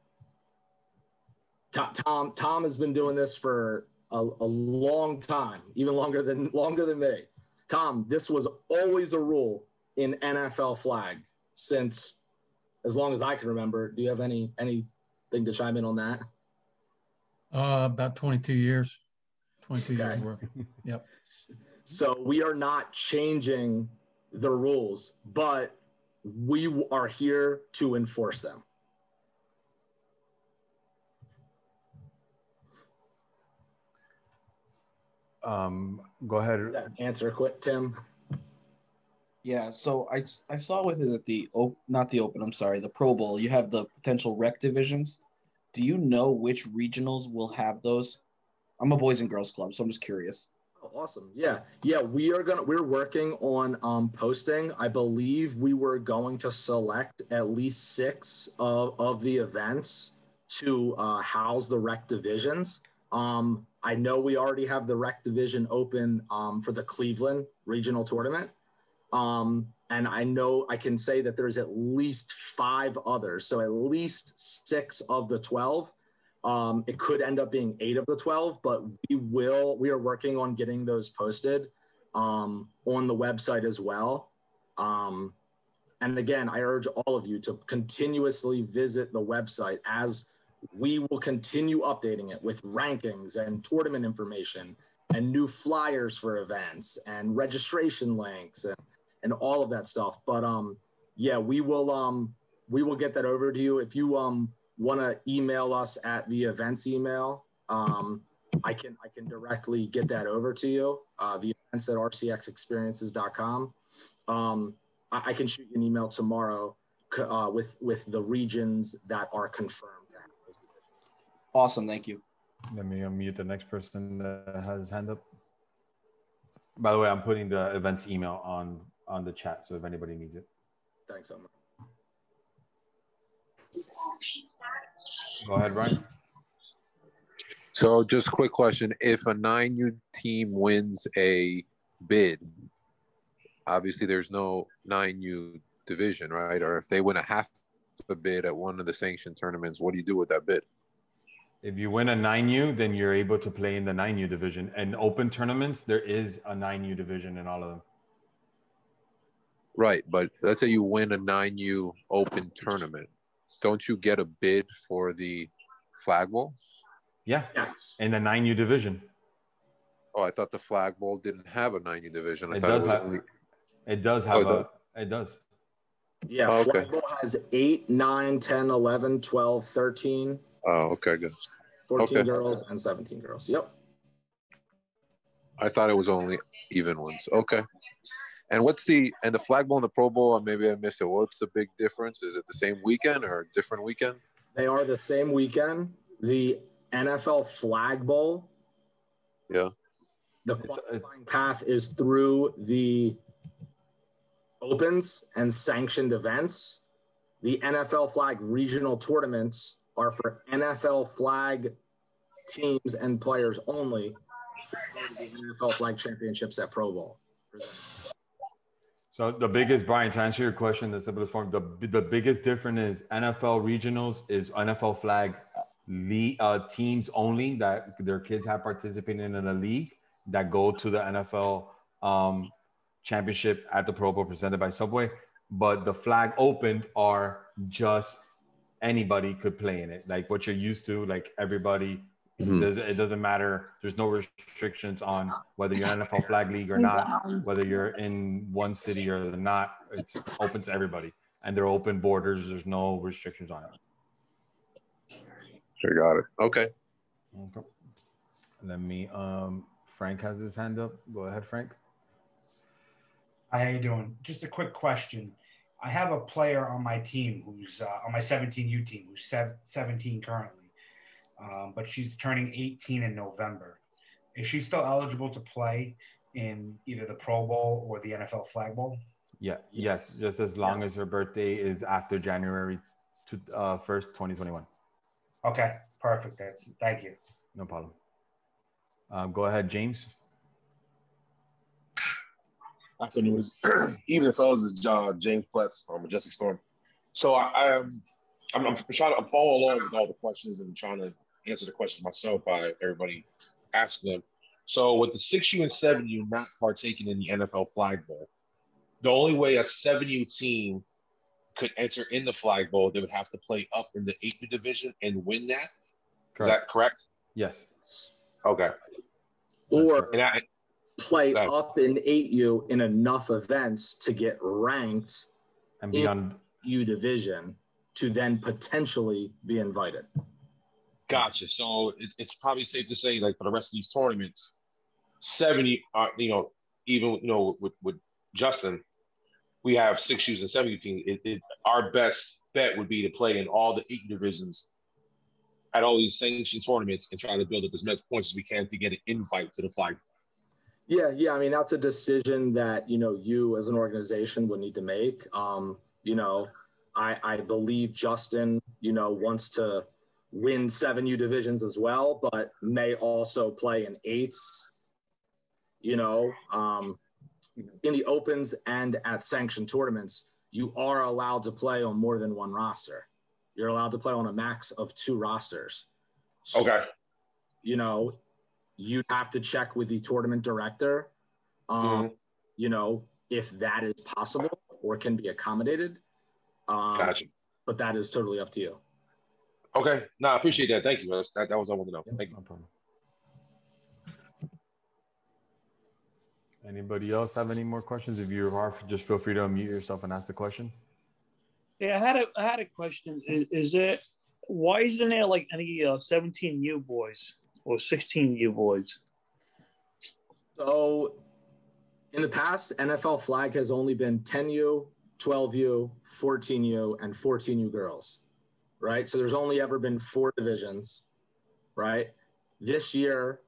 Tom has been doing this for a long time, even longer than me. Tom, this was always a rule in NFL flag since as long as I can remember. Do you have anything to chime in on that? About 22 years. 22 years working. Yep. So we are not changing the rules, but we are here to enforce them. Go ahead. Answer quick, Tim. Yeah, so I saw with it at the the Pro Bowl, you have the potential rec divisions. Do you know which regionals will have those? I'm a boys and girls club, so I'm just curious. Oh, awesome. Yeah. We're working on posting. I believe we were going to select at least 6 of the events to house the rec divisions. I know we already have the rec division open for the Cleveland regional tournament. And I know I can say that there's at least 5 others. So at least 6 of the 12. It could end up being 8 of the 12, but we are working on getting those posted on the website as well. And again, I urge all of you to continuously visit the website, as we will continue updating it with rankings and tournament information and new flyers for events and registration links and all of that stuff. But yeah, we will get that over to you. If you want to email us at the events email, I can directly get that over to you. The events at rcxexperiences.com. I can shoot you an email tomorrow with the regions that are confirmed. Awesome, thank you. Let me unmute the next person that has his hand up. By the way, I'm putting the events email on the chat, so if anybody needs it. Thanks so much. Go ahead, Brian. So just a quick question. If a 9U team wins a bid, obviously there's no 9U division, right? Or if they win a half a bid at one of the sanction tournaments, what do you do with that bid? If you win a 9U, then you're able to play in the 9U division. And open tournaments, there is a 9U division in all of them. Right, but let's say you win a 9U open tournament. Don't you get a bid for the flag bowl? Yeah, yes. In the 9U division. Oh, I thought the flag bowl didn't have a 9U division. I it thought does it was have. only... It does have It does. Yeah, oh, okay. flag bowl has 8, 9, 10, 11, 12, 13. Oh, okay, good. 14 girls and 17 girls. Yep. I thought it was only even ones. Okay. And what's the flag bowl and the Pro Bowl? Maybe I missed it. What's the big difference? Is it the same weekend or a different weekend? They are the same weekend. The NFL Flag Bowl. Yeah. The qualifying path is through the opens and sanctioned events. The NFL Flag regional tournaments are for NFL Flag teams and players only. The NFL Flag Championships at Pro Bowl. So the biggest, Brian, to answer your question, the simplest form, the biggest difference is NFL regionals is NFL flag teams only that their kids have participated in a league that go to the NFL championship at the Pro Bowl presented by Subway. But the flag opened are just anybody could play in it. Like what you're used to, like everybody. It doesn't matter. There's no restrictions on whether you're in an NFL flag league or not, whether you're in one city or not. It's open to everybody, and they're open borders. There's no restrictions on it. Sure, got it. Okay. Let me. Frank has his hand up. Go ahead, Frank. Hi, how you doing? Just a quick question. I have a player on my team who's on my 17U team who's 17 currently. But she's turning 18 in November. Is she still eligible to play in either the Pro Bowl or the NFL Flag Bowl? Yeah. Yes. Just as long as her birthday is after January 1st, 2021. Okay. Perfect. Thank you. No problem. Go ahead, James. Afternoon, evening, fellas. It's James Pletz from Majestic Storm. So I'm following along with all the questions and trying to answer the questions myself by everybody asking them. So with the 6U and 7U not partaking in the NFL Flag Bowl, the only way a 7U team could enter in the Flag Bowl, they would have to play up in the 8U division and win that. Correct. Is that correct? Yes. Okay. Or play up in 8U in enough events to get ranked and be on U division to then potentially be invited. Gotcha. So it's probably safe to say, like, for the rest of these tournaments, 70, even with Justin, we have 6Us and 7U teams. Our best bet would be to play in all the 8 divisions at all these sanction tournaments and try to build up as much points as we can to get an invite to the flag. Yeah. I mean, that's a decision that you as an organization would need to make. I believe Justin, wants to win 7U divisions as well, but may also play in 8s, in the opens and at sanction tournaments, you are allowed to play on more than one roster. You're allowed to play on a max of 2 rosters. Okay. So, you know, you have to check with the tournament director, you know, if that is possible or can be accommodated. Gotcha. But that is totally up to you. Okay. No, I appreciate that. Thank you. That was all I want to know. Thank you. No problem. Anybody else have any more questions? If you are, just feel free to unmute yourself and ask the question. Yeah, I had a question. Is it why isn't there like any 17U boys or 16U boys? So in the past, NFL flag has only been 10U, 12U, 14U, and 14U girls, right? So there's only ever been 4 divisions, right? This year,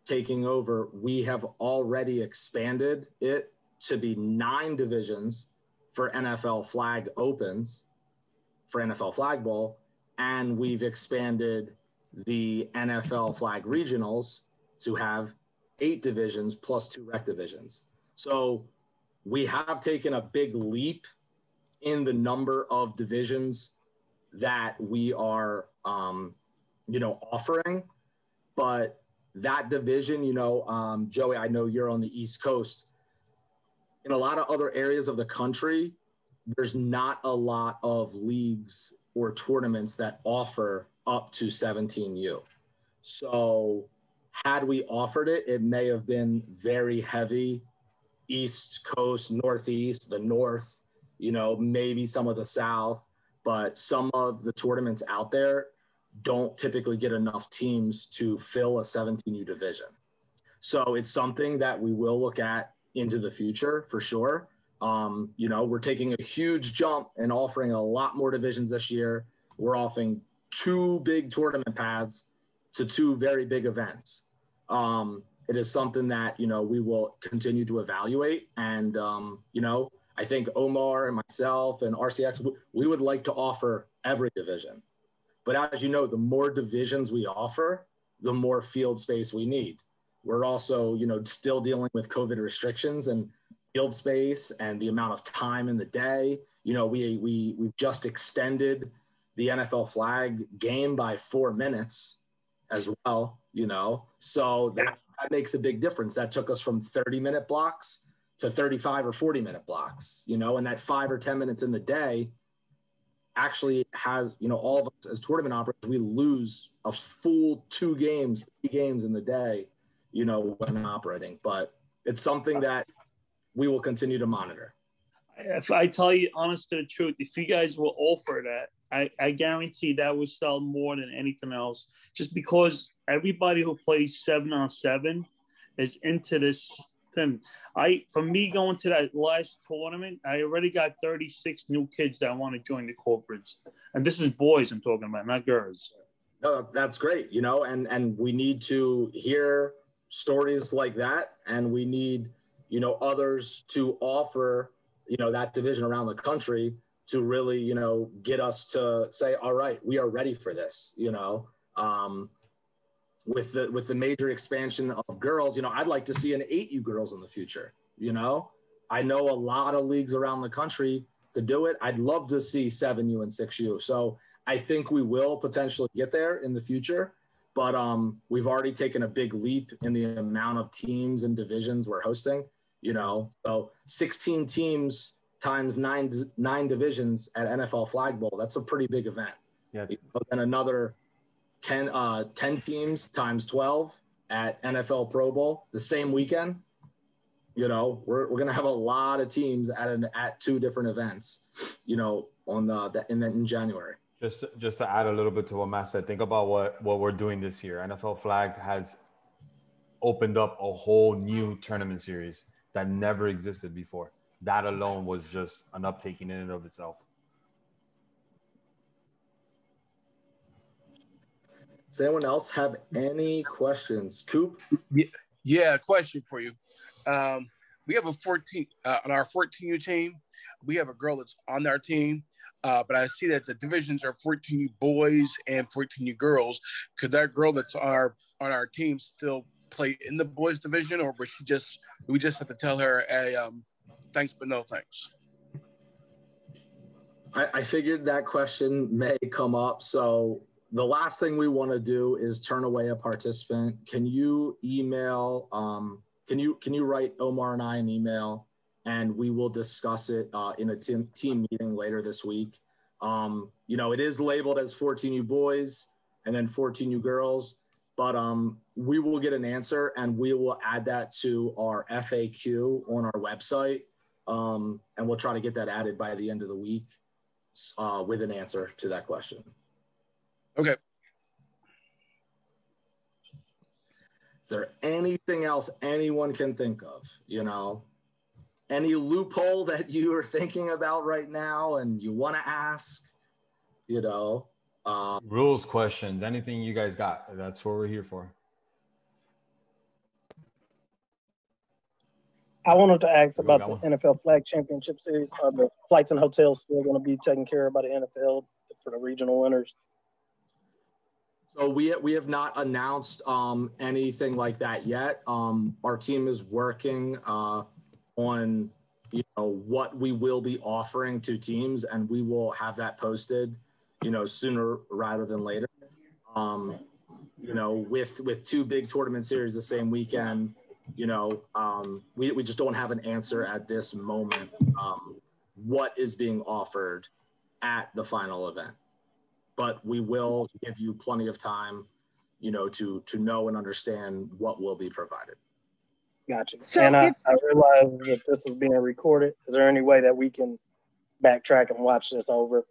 taking over, we have already expanded it to be 9 divisions for NFL flag opens, for NFL flag bowl, and we've expanded the NFL flag regionals to have 8 divisions plus 2 rec divisions. So we have taken a big leap in the number of divisions that we are, you know, offering, but that division, you know, Joey, I know you're on the East Coast. In a lot of other areas of the country, there's not a lot of leagues or tournaments that offer up to 17U. So had we offered it, it may have been very heavy East Coast, Northeast, the North, you know, maybe some of the South, but some of the tournaments out there don't typically get enough teams to fill a 17U division. So it's something that we will look at into the future for sure. You know, we're taking a huge jump and offering a lot more divisions this year. We're offering 2 big tournament paths to 2 very big events. It is something that, you know, we will continue to evaluate. And, you know, I think Omar and myself and RCX, we would like to offer every division. But as you know, the more divisions we offer, the more field space we need. We're also, you know, still dealing with COVID restrictions and field space and the amount of time in the day. You know, we've just extended the NFL flag game by 4 minutes as well, you know. So that makes a big difference. That took us from 30-minute blocks to 35 or 40-minute blocks, you know, and that 5 or 10 minutes in the day actually has, you know, all of us as tournament operators, we lose a full 2 games, 3 games in the day, you know, when operating. But it's something that we will continue to monitor. If I tell you honest to the truth, if you guys will offer that, I guarantee that will sell more than anything else, just because everybody who plays 7-on-7 is into this thing. For me going to that last tournament, I already got 36 new kids that want to join the corporates. And this is boys I'm talking about, not girls. No, that's great, you know, and we need to hear stories like that, and we need, you know, others to offer, you know, that division around the country to really, you know, get us to say, all right, we are ready for this, you know. With the major expansion of girls, you know, I'd like to see an 8U girls in the future, you know. I know a lot of leagues around the country to do it. I'd love to see 7U and 6U. So I think we will potentially get there in the future, but we've already taken a big leap in the amount of teams and divisions we're hosting, you know. So 16 teams times nine divisions at NFL Flag Bowl, that's a pretty big event. Yeah. But then another 10 teams times 12 at NFL Pro Bowl the same weekend. You know, we're going to have a lot of teams at 2 different events, you know, on in January. Just to add a little bit to what Matt said, think about what we're doing this year. NFL Flag has opened up a whole new tournament series that never existed before. That alone was just an uptaking in and of itself. Does anyone else have any questions? Coop? Yeah, question for you. We have a 14 on our 14U team. We have a girl that's on our team, but I see that the divisions are 14U boys and 14U girls. Could that girl that's on our team still play in the boys division, or we just have to tell her, hey, thanks but no thanks? I figured that question may come up. So the last thing we want to do is turn away a participant. Can you email, can you write Omar and I an email, and we will discuss it in a team meeting later this week. It is labeled as 14U boys and then 14U girls, but we will get an answer and we will add that to our FAQ on our website. And we'll try to get that added by the end of the week with an answer to that question. Okay. Is there anything else anyone can think of? Any loophole that you are thinking about right now and you want to ask? Rules, questions, anything you guys got? That's what we're here for. I wanted to ask about the NFL Flag Championship Series. Are the flights and hotels still going to be taken care of by the NFL for the regional winners? So we have not announced anything like that yet. Our team is working on what we will be offering to teams, and we will have that posted sooner rather than later. With two big tournament series the same weekend, we just don't have an answer at this moment what is being offered at the final event, but we will give you plenty of time to know and understand what will be provided. Gotcha. So I realize that this is being recorded. Is there any way that we can backtrack and watch this over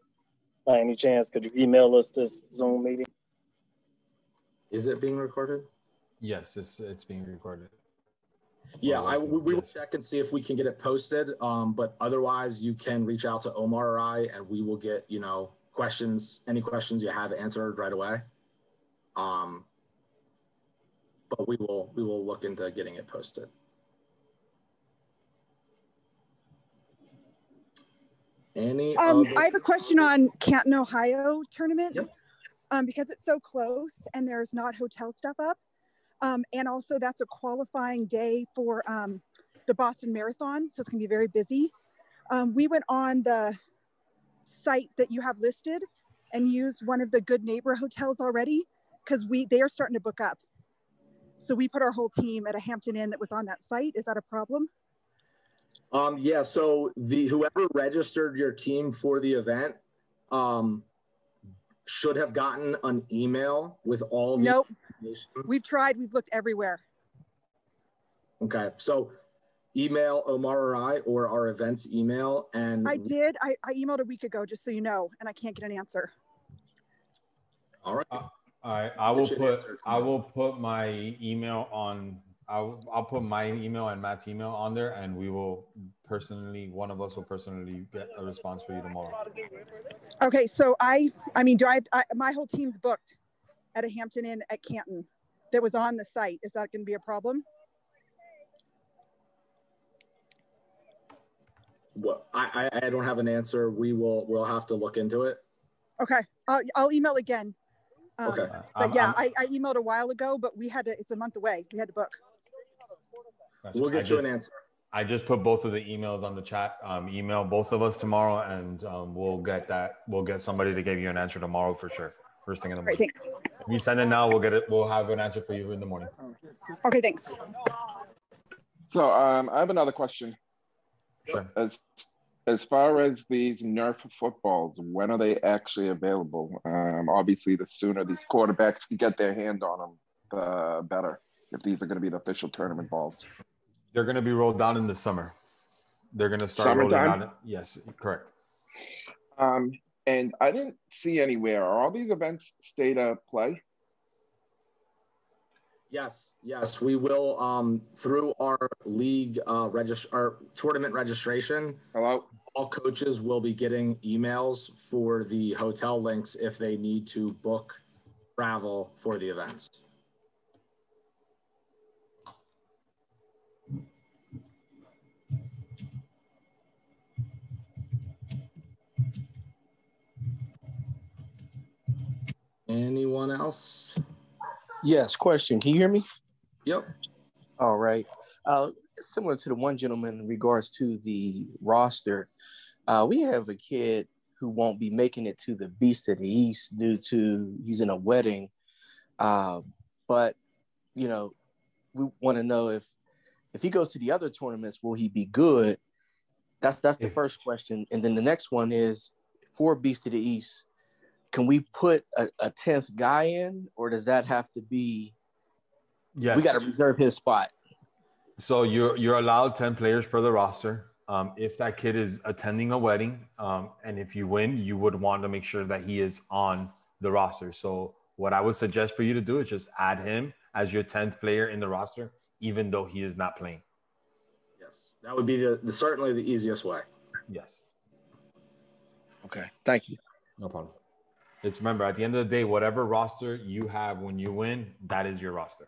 by any chance? Could you email us this Zoom meeting? Is it being recorded? Yes, it's being recorded. Yeah, we will check and see if we can get it posted. But otherwise, you can reach out to Omar or I, and we will get any questions you have answered right away. But we will look into getting it posted. I have a question on Canton, Ohio tournament. Yep. Because it's so close and there's not hotel stuff up. And also that's a qualifying day for the Boston Marathon. So it's gonna be very busy. We went on the site that you have listed and used one of the Good Neighbor hotels already because they are starting to book up. So we put our whole team at a Hampton Inn that was on that site. Is that a problem? Yeah, so whoever registered your team for the event should have gotten an email with all the Nope. We've tried, we've looked everywhere. Okay, so email Omar or I or our events email. And I did. I emailed a week ago, just so you know, and I can't get an answer. All right. I will put my email on. I'll put my email and Matt's email on there, and we will one of us will personally get a response for you tomorrow. Okay, so my whole team's booked at a Hampton Inn at Canton that was on the site. Is that going to be a problem? Well, I don't have an answer. We'll have to look into it. Okay, I'll email again. Okay. But yeah, I emailed a while ago, but it's a month away. We had to book. We'll get you an answer. I just put both of the emails on the chat. Email both of us tomorrow, and we'll get somebody to give you an answer tomorrow for sure. First thing in the morning. Great, thanks. If you send it now, we'll get it. We'll have an answer for you in the morning. Okay, thanks. So I have another question. Sure. As far as these Nerf footballs, when are they actually available? Obviously, the sooner these quarterbacks can get their hand on them, the better. If these are going to be the official tournament balls, they're going to be rolled down in the summer. They're going to start rolling out. Yes, correct. And I didn't see anywhere. Are all these events state of play? Yes, we will through our league our tournament registration. Hello. All coaches will be getting emails for the hotel links if they need to book travel for the events. Anyone else? Yes, question. Can you hear me? Yep. All right. Similar to the one gentleman in regards to the roster, we have a kid who won't be making it to the Beast of the East due to he's in a wedding. But, you know, we want to know if he goes to the other tournaments, will he be good? That's the first question. And then the next one is, for Beast of the East, can we put a 10th guy in, or does that have to be, yes, we got to reserve his spot? So you're allowed 10 players per the roster. If that kid is attending a wedding, and if you win, you would want to make sure that he is on the roster. So what I would suggest for you to do is just add him as your 10th player in the roster, even though he is not playing. Yes, that would be the certainly the easiest way. Yes. Okay, thank you. No problem. Remember, at the end of the day, whatever roster you have when you win, that is your roster.